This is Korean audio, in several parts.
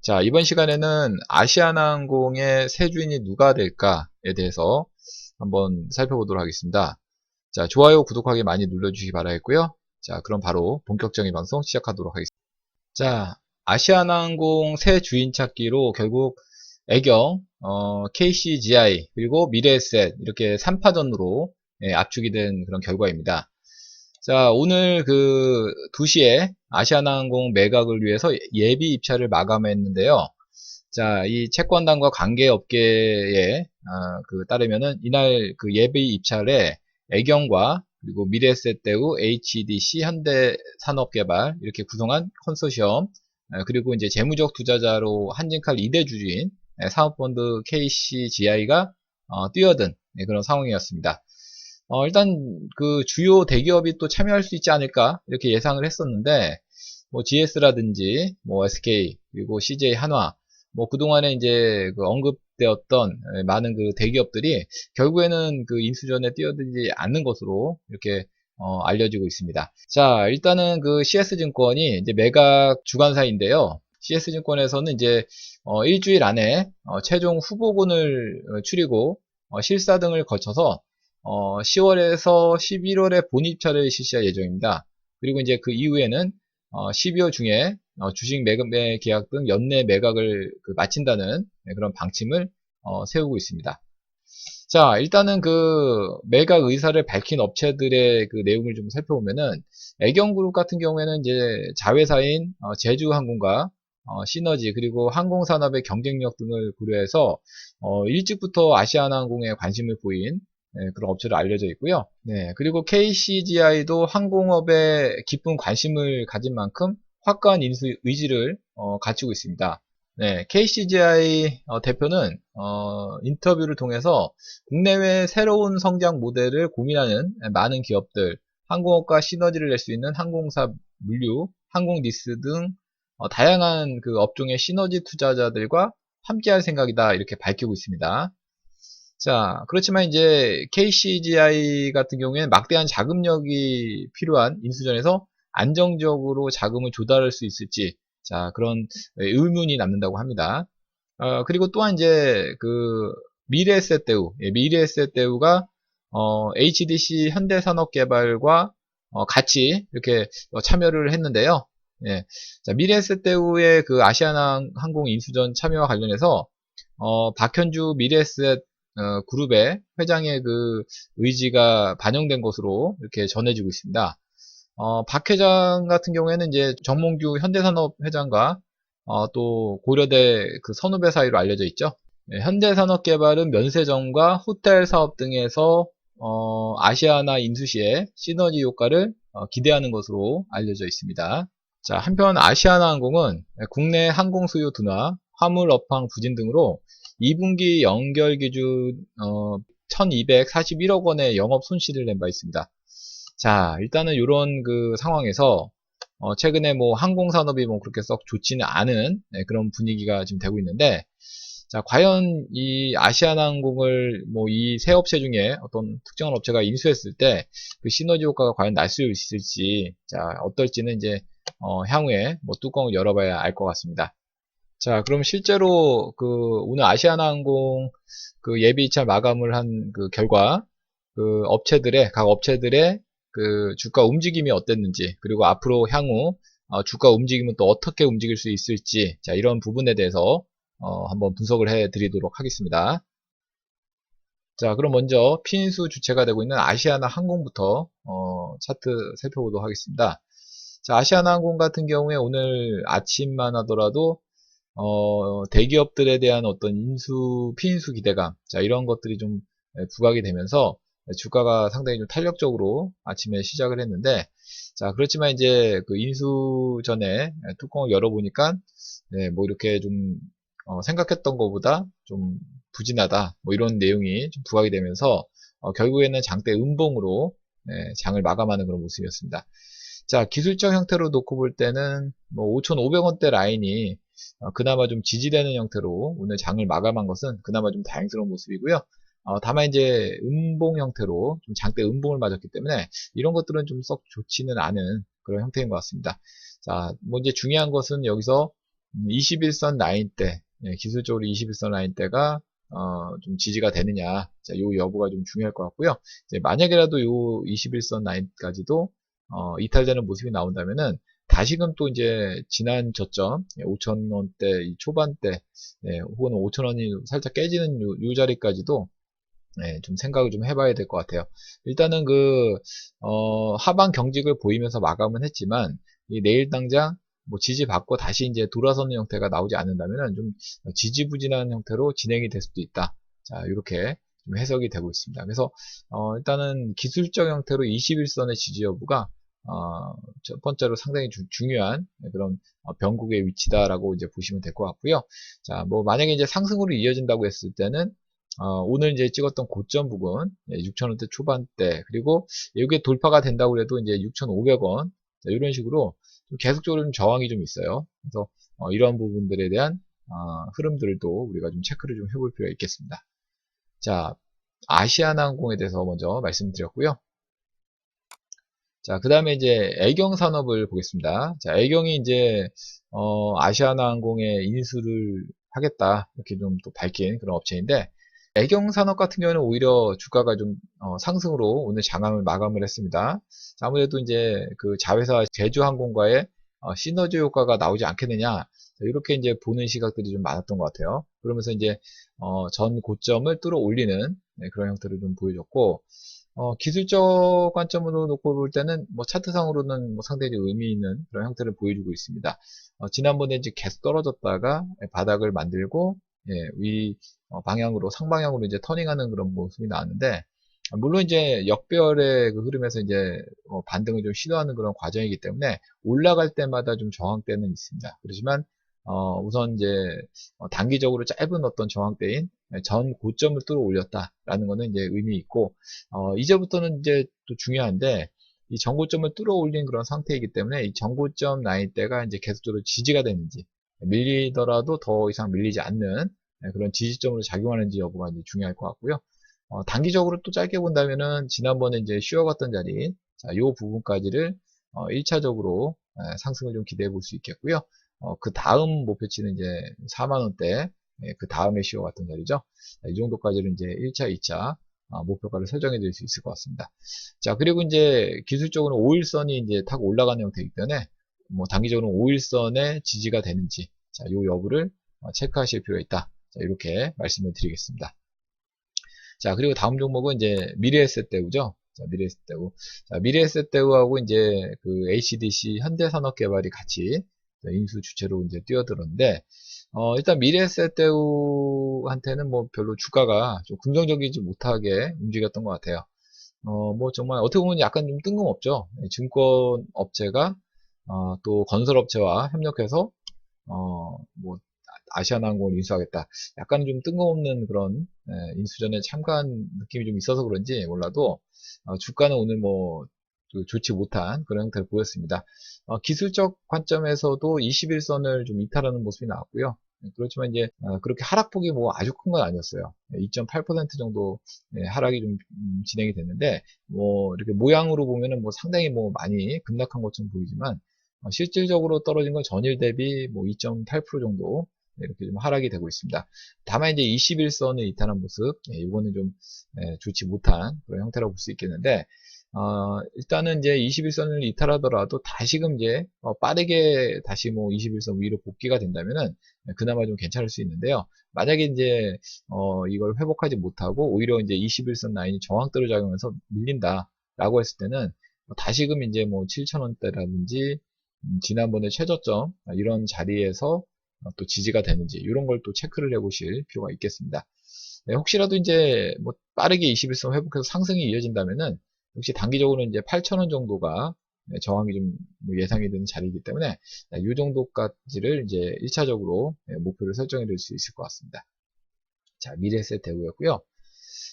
자, 이번 시간에는 아시아나항공의 새 주인이 누가 될까에 대해서 한번 살펴보도록 하겠습니다. 자, 좋아요, 구독하기 많이 눌러주시기 바라겠고요. 자, 그럼 바로 본격적인 방송 시작하도록 하겠습니다. 자, 아시아나항공 새 주인 찾기로 결국 애경, KCGI, 그리고 미래에셋 이렇게 3파전으로 압축이 된 그런 결과입니다. 자, 오늘 그 2시에 아시아나항공 매각을 위해서 예비 입찰을 마감했는데요. 자, 이 채권단과 관계업계에 따르면은 이날 그 예비 입찰에 애경과 그리고 미래에셋대우, HDC, 현대산업개발 이렇게 구성한 컨소시엄, 그리고 이제 재무적 투자자로 한진칼 2대 주주인 사업펀드 KCGI가 뛰어든 그런 상황이었습니다. 일단 그 주요 대기업이 또 참여할 수 있지 않을까 이렇게 예상을 했었는데, 뭐 GS라든지 뭐 SK 그리고 CJ 한화, 뭐 그동안에 이제 그 언급되었던 많은 그 대기업들이 결국에는 그 인수전에 뛰어들지 않는 것으로 이렇게 알려지고 있습니다. 자, 일단은 그 CS증권이 이제 매각 주관사인데요. CS증권에서는 이제 일주일 안에 최종 후보군을 추리고 실사 등을 거쳐서 10월에서 11월에 본입찰을 실시할 예정입니다. 그리고 이제 그 이후에는 12월 중에 주식 매매 계약 등 연내 매각을 마친다는 그런 방침을 세우고 있습니다. 자, 일단은 그 매각 의사를 밝힌 업체들의 그 내용을 좀 살펴보면은, 애경그룹 같은 경우에는 이제 자회사인 제주항공과 시너지 그리고 항공산업의 경쟁력 등을 고려해서 일찍부터 아시아나항공에 관심을 보인 그런 업체로 알려져 있고요. 네, 그리고 KCGI도 항공업에 깊은 관심을 가진 만큼 확고한 인수 의지를 갖추고 있습니다. 네, KCGI 대표는 인터뷰를 통해서 국내외 새로운 성장 모델을 고민하는 많은 기업들, 항공업과 시너지를 낼 수 있는 항공사 물류, 항공리스 등 다양한 그 업종의 시너지 투자자들과 함께할 생각이다 이렇게 밝히고 있습니다. 자, 그렇지만 이제 KCGI 같은 경우에는 막대한 자금력이 필요한 인수전에서 안정적으로 자금을 조달할 수 있을지, 자, 그런 의문이 남는다고 합니다. 그리고 또한 이제 그 미래에셋대우, 미래에셋대우가 HDC 현대산업개발과 같이 이렇게 참여를 했는데요. 예. 자, 미래에셋대우의 그 아시아나항공 인수전 참여와 관련해서 박현주 미래에셋 그룹의 회장의 그 의지가 반영된 것으로 이렇게 전해지고 있습니다. 박 회장 같은 경우에는 이제 정몽규 현대산업 회장과 또 고려대 그 선후배 사이로 알려져 있죠. 현대산업개발은 면세점과 호텔 사업 등에서 아시아나 인수 시에 시너지 효과를 기대하는 것으로 알려져 있습니다. 자, 한편 아시아나항공은 국내 항공 수요 둔화, 화물 업황 부진 등으로 2분기 연결 기준 1241억 원의 영업 손실을 낸 바 있습니다. 자, 일단은 이런 그 상황에서 최근에 뭐 항공산업이 뭐 그렇게 썩 좋지는 않은 그런 분위기가 지금 되고 있는데, 자, 과연 이 아시아나항공을 뭐 이 세 업체 중에 어떤 특정한 업체가 인수했을 때 그 시너지 효과가 과연 날 수 있을지, 자, 어떨지는 이제 향후에 뭐 뚜껑을 열어봐야 알 것 같습니다. 자, 그럼 실제로 그 오늘 아시아나항공 그 예비입찰 마감을 한 그 결과, 그 각 업체들의 그 주가 움직임이 어땠는지, 그리고 앞으로 향후 주가 움직임은 또 어떻게 움직일 수 있을지, 자, 이런 부분에 대해서 한번 분석을 해 드리도록 하겠습니다. 자, 그럼 먼저 피인수 주체가 되고 있는 아시아나 항공부터 차트 살펴보도록 하겠습니다. 자, 아시아나 항공 같은 경우에 오늘 아침만 하더라도 대기업들에 대한 어떤 피인수 기대감, 자, 이런 것들이 좀 부각이 되면서 주가가 상당히 좀 탄력적으로 아침에 시작을 했는데, 자, 그렇지만 이제 그 인수 전에 뚜껑을 열어보니까, 네, 뭐 이렇게 좀 생각했던 것보다 좀 부진하다, 뭐 이런 내용이 좀 부각이 되면서 결국에는 장대 음봉으로 장을 마감하는 그런 모습이었습니다. 자, 기술적 형태로 놓고 볼 때는 뭐 5,500원대 라인이 그나마 좀 지지되는 형태로 오늘 장을 마감한 것은 그나마 좀 다행스러운 모습이고요. 다만 이제 음봉 형태로 좀 장대 음봉을 맞았기 때문에 이런 것들은 좀 썩 좋지는 않은 그런 형태인 것 같습니다. 자, 뭐 이제 중요한 것은 여기서 21선 라인대, 기술적으로 21선 라인대가 좀 지지가 되느냐, 자, 요 여부가 좀 중요할 것 같고요. 이제 만약에라도 요 21선 라인까지도 이탈되는 모습이 나온다면은 다시금 또 이제 지난 저점 5,000원대 초반대, 혹은 5,000원이 살짝 깨지는 요 자리까지도 좀 생각을 좀 해봐야 될 것 같아요. 일단은 하방 경직을 보이면서 마감은 했지만, 이 내일 당장 뭐 지지받고 다시 이제 돌아서는 형태가 나오지 않는다면은 좀 지지부진한 형태로 진행이 될 수도 있다. 자, 이렇게 좀 해석이 되고 있습니다. 그래서, 일단은 기술적 형태로 21선의 지지 여부가, 첫 번째로 상당히 중요한 그런 변곡의 위치다라고 이제 보시면 될 것 같고요. 자, 뭐 만약에 이제 상승으로 이어진다고 했을 때는 오늘 이제 찍었던 고점 부분, 6,000원대 초반대, 그리고 이게 돌파가 된다고 해도 이제 6,500원, 이런 식으로 좀 계속적으로 좀 저항이 좀 있어요. 그래서 이런 부분들에 대한 흐름들도 우리가 좀 체크를 좀 해볼 필요가 있겠습니다. 자, 아시아나항공에 대해서 먼저 말씀드렸고요. 자, 그 다음에 이제 애경 산업을 보겠습니다. 자, 애경이 이제 아시아나항공에 인수를 하겠다 이렇게 좀 또 밝힌 그런 업체인데, 애경 산업 같은 경우는 오히려 주가가 좀 상승으로 오늘 장황을 마감을 했습니다. 자, 아무래도 이제 그 자회사 제주항공과의 시너지 효과가 나오지 않겠느냐, 이렇게 이제 보는 시각들이 좀 많았던 것 같아요. 그러면서 이제 전 고점을 뚫어 올리는 그런 형태를 좀 보여줬고, 기술적 관점으로 놓고 볼 때는 뭐 차트상으로는 뭐 상당히 의미 있는 그런 형태를 보여주고 있습니다. 지난번에 이제 계속 떨어졌다가 바닥을 만들고, 위 방향으로 상방향으로 이제 터닝하는 그런 모습이 나왔는데, 물론 이제 역별의 그 흐름에서 이제 반등을 좀 시도하는 그런 과정이기 때문에 올라갈 때마다 좀 저항대는 있습니다. 그렇지만 우선 이제 단기적으로 짧은 어떤 저항대인 전 고점을 뚫어 올렸다라는 것은 이제 의미 있고, 이제부터는 이제 또 중요한데, 이 전고점을 뚫어 올린 그런 상태이기 때문에 이 전고점 라인대가 이제 계속적으로 지지가 되는지, 밀리더라도 더 이상 밀리지 않는 그런 지지점으로 작용하는지 여부가 이제 중요할 것 같고요. 단기적으로 또 짧게 본다면은 지난번에 이제 쉬어갔던 자리, 자, 요 부분까지를 1차적으로 상승을 좀 기대해 볼 수 있겠고요. 그 다음 목표치는 이제 4만원대, 그 다음에 쉬어갔던 자리죠. 자, 이 정도까지는 이제 1차, 2차 목표가를 설정해 드릴 수 있을 것 같습니다. 자, 그리고 이제 기술적으로 5일선이 이제 타고 올라가는 형태이기 때문에 뭐 단기적으로 5일선의 지지가 되는지, 자, 요 여부를 체크하실 필요가 있다. 자, 이렇게 말씀을 드리겠습니다. 자, 그리고 다음 종목은 이제 미래에셋대우죠. 자, 미래에셋대우. 자, 미래에셋대우하고 이제 그 HDC 현대산업개발이 같이 인수 주체로 이제 뛰어들었는데, 일단 미래에셋대우한테는 뭐 별로 주가가 좀 긍정적이지 못하게 움직였던 것 같아요. 뭐 정말 어떻게 보면 약간 좀 뜬금없죠. 증권 업체가 또 건설업체와 협력해서 뭐 아시아나항공을 인수하겠다. 약간 좀 뜬금없는 그런 인수전에 참가한 느낌이 좀 있어서 그런지 몰라도 주가는 오늘 뭐 좋지 못한 그런 형태를 보였습니다. 기술적 관점에서도 21선을 좀 이탈하는 모습이 나왔고요. 그렇지만 이제 그렇게 하락폭이 뭐 아주 큰 건 아니었어요. 2.8% 정도 하락이 좀 진행이 됐는데, 뭐 이렇게 모양으로 보면은 뭐 상당히 뭐 많이 급락한 것처럼 보이지만 실질적으로 떨어진 건 전일 대비 뭐 2.8% 정도 이렇게 좀 하락이 되고 있습니다. 다만 이제 21선을 이탈한 모습, 이거는 좀 좋지 못한 그런 형태라고 볼 수 있겠는데, 일단은 이제 21선을 이탈하더라도 다시금 이제 빠르게 다시 뭐 21선 위로 복귀가 된다면은 그나마 좀 괜찮을 수 있는데요. 만약에 이제 이걸 회복하지 못하고 오히려 이제 21선 라인이 저항대로 작용해서 밀린다라고 했을 때는 다시금 이제 뭐 7,000원대라든지 지난번에 최저점 이런 자리에서 또 지지가 되는지 이런 걸 또 체크를 해 보실 필요가 있겠습니다. 혹시라도 이제 뭐 빠르게 21선 회복해서 상승이 이어진다면은 역시 단기적으로 이제 8,000원 정도가 저항이 좀 예상이 되는 자리이기 때문에 이 정도까지를 이제 1차적으로 목표를 설정해 드릴 수 있을 것 같습니다. 자, 미래에셋 대우였고요.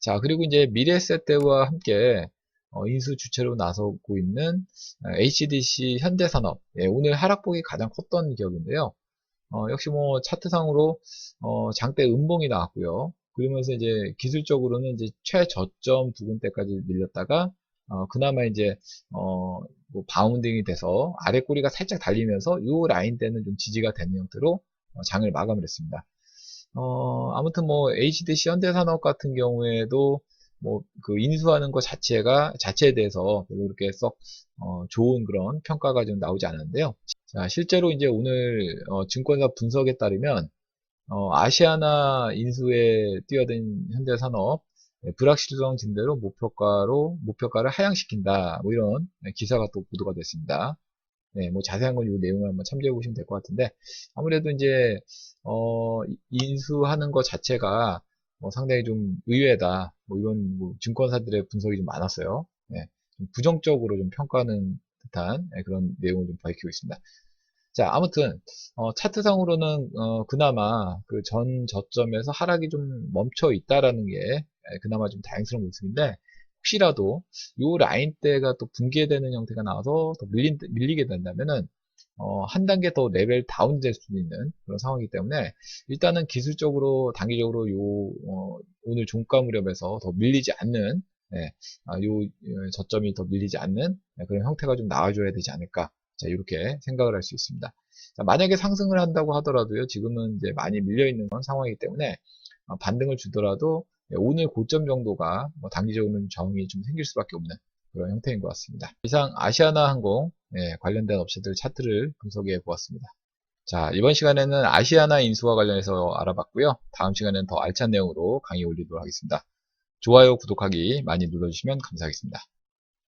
자, 그리고 이제 미래에셋 대우와 함께 인수 주체로 나서고 있는 HDC 현대산업, 오늘 하락폭이 가장 컸던 기업인데요. 역시 뭐 차트상으로 장대 음봉이 나왔고요. 그러면서 이제 기술적으로는 이제 최저점 부근대까지 밀렸다가 그나마 이제 뭐 바운딩이 돼서 아래 꼬리가 살짝 달리면서 이 라인대는 좀 지지가 되는 형태로 장을 마감을 했습니다. 아무튼 뭐 HDC 현대산업 같은 경우에도 뭐 그 인수하는 것 자체에 대해서 별로 그렇게 썩 좋은 그런 평가가 좀 나오지 않았는데요. 자, 실제로 이제 오늘 증권사 분석에 따르면 아시아나 인수에 뛰어든 현대산업 불확실성 증대로 목표가를 하향시킨다. 뭐 이런 기사가 또 보도가 됐습니다. 네, 뭐 자세한 건 이 내용을 한번 참조해 보시면 될 것 같은데 아무래도 이제 인수하는 것 자체가 상당히 좀 의외다. 뭐 이런 뭐 증권사들의 분석이 좀 많았어요. 네, 좀 부정적으로 좀 평가하는 듯한 그런 내용을 좀 밝히고 있습니다. 자, 아무튼 차트상으로는 그나마 그 전 저점에서 하락이 좀 멈춰 있다라는 게 그나마 좀 다행스러운 모습인데 혹시라도 요 라인대가 또 붕괴되는 형태가 나와서 더 밀리게 된다면은 한 단계 더 레벨 다운 될 수도 있는 그런 상황이기 때문에 일단은 기술적으로 단기적으로 오늘 종가 무렵에서 더 밀리지 않는 저점이 더 밀리지 않는 그런 형태가 좀 나와줘야 되지 않을까. 자, 이렇게 생각을 할 수 있습니다. 자, 만약에 상승을 한다고 하더라도요, 지금은 이제 많이 밀려있는 상황이기 때문에, 반등을 주더라도, 오늘 고점 정도가 단기적으로는 저항이 좀 생길 수밖에 없는 그런 형태인 것 같습니다. 이상 아시아나 항공 관련된 업체들 차트를 분석해 보았습니다. 자, 이번 시간에는 아시아나 인수와 관련해서 알아봤고요. 다음 시간에는 더 알찬 내용으로 강의 올리도록 하겠습니다. 좋아요, 구독하기 많이 눌러주시면 감사하겠습니다.